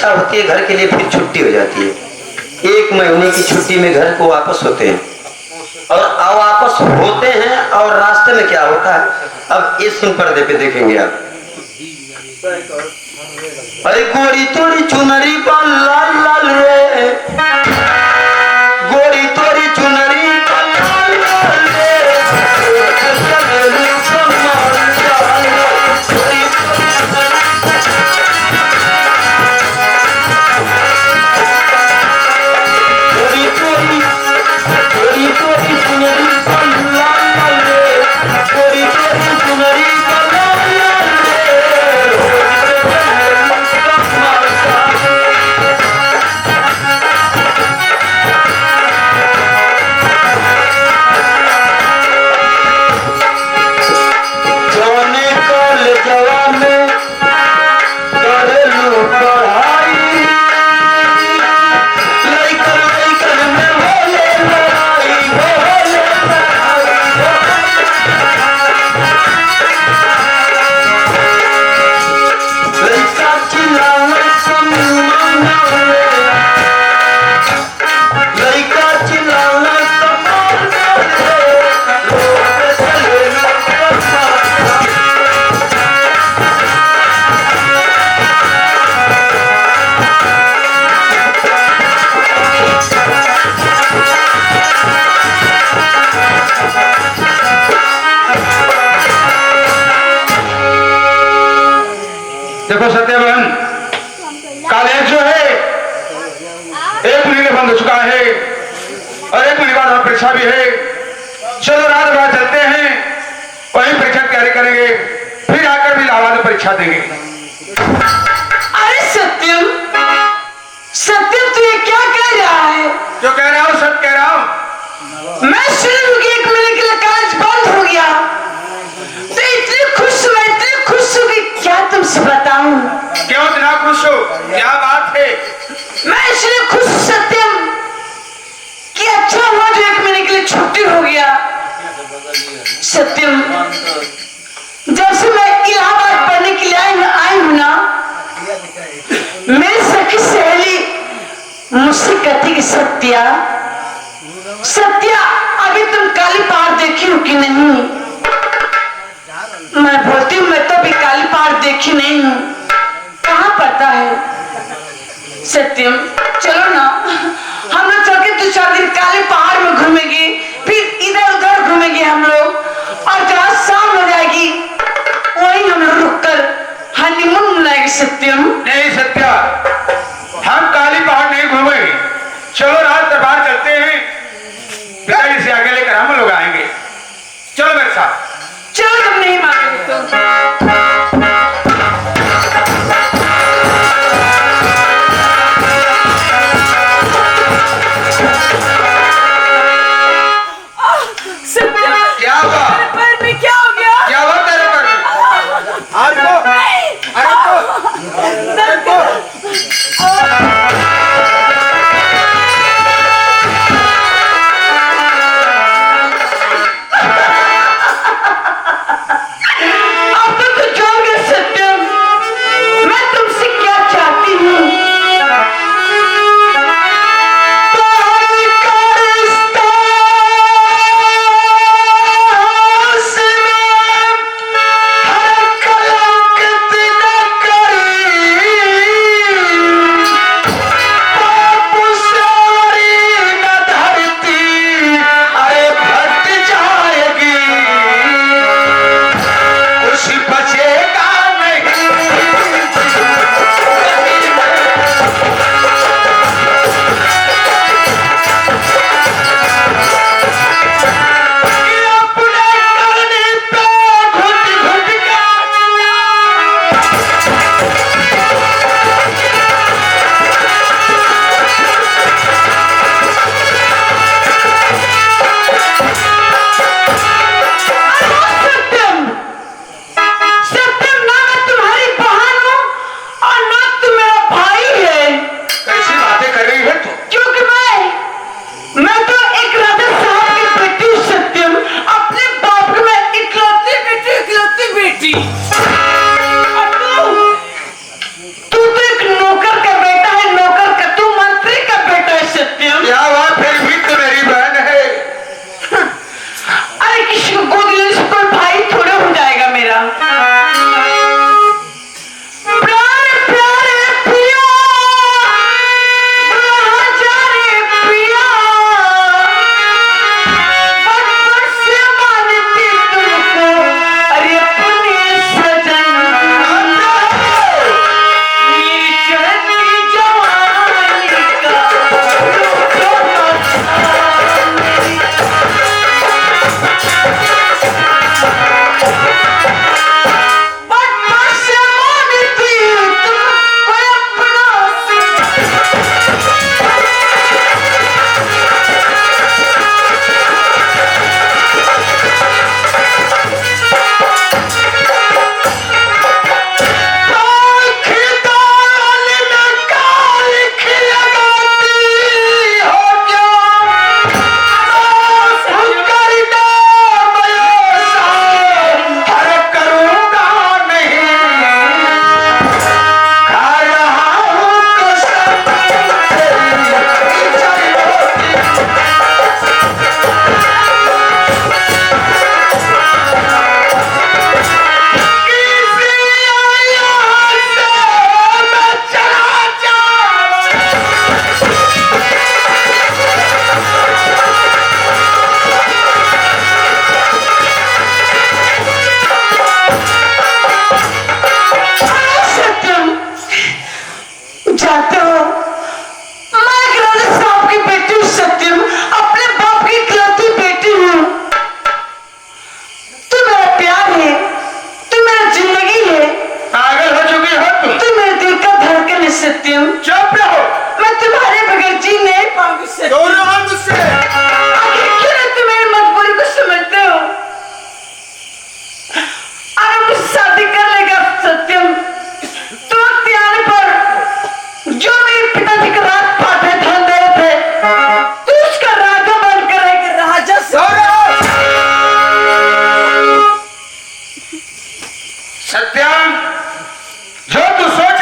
इच्छा होती है घर के लिए, फिर छुट्टी हो जाती है। 1 महीने की छुट्टी में घर को वापस होते हैं और वापस होते हैं और रास्ते में क्या होता है अब इस पर्दे पे देखेंगे आप। अरे गोरी तोरी चुनरी पर लाल लाल रे, गोरी तोरी चुनरी पर लाल लाल रे, देखो सत्यवान, कॉलेज जो है 1 महीने बंद हो चुका है और 1 महीने बाद परीक्षा भी है। चलो रात भर चलते हैं, वहीं परीक्षा तैयारी करेंगे, फिर आकर भी इलाहाबाद परीक्षा देंगे। अरे सत्यम, सत्यम तू ये क्या कह रहा है? जो कह रहा हूँ सब कह रहा हूँ। मैं सुन लूं कि 1 महीने के लिए कॉलेज बंद हो गया तो इतनी खुश, मैं इतनी खुश हूँ कि क्या तुमसे बताऊं। क्यों इतना खुश हो, क्या बात है? मैं इसलिए खुश सत्यम कि अच्छा हुआ जो 1 महीने के लिए छुट्टी हो गया। सत्यम, जब से मैं इलाहाबाद पढ़ने के लिए आई हूं ना, मेरी सखी सहेली मुझसे कहती कि सत्या सत्या अभी तुम काली पहाड़ देखी हो कि नहीं? मैं बोलती हूँ मैं तो अभी काली पहाड़ देखी नहीं हूँ। कहाँ पड़ता है? सत्यम चलो ना, हम लोग चल के 2-4 दिन काली पहाड़ में घूमेंगे, फिर इधर उधर घूमेंगे हम लोग, और जहाँ शाम हो जाएगी वहीं हम लोग रुककर हनीमून मनाएंगे। सत्यम नहीं सत्या, हम काली पहाड़ नहीं घूमेंगे। चलो रात दरबार चलते हैं, पिताजी से आगे लेकर हम लोग आएंगे। चलो मेरे साथ। चलो, तुम नहीं मानोगे तो क्या हुआ? मेरे पैर में क्या हो गया? क्या हुआ तेरे पैर में? नहीं। नहीं सत्यम, चुप रहो। मैं तुम्हारे बगैर जी नहीं पाऊंगी सत्यम। दूर रहो मुझसे। आखिर क्यों नहीं तुम मेरी मजबूरी को समझते हो? अगर मुझसे शादी कर लेगा सत्यम, तो वक्त आने पर जो मेरे पिताजी का राज पाट है धन दे रहे थे, तू उसका राजा बनकर रहेगी राजा। सत्यम, जो तू सोच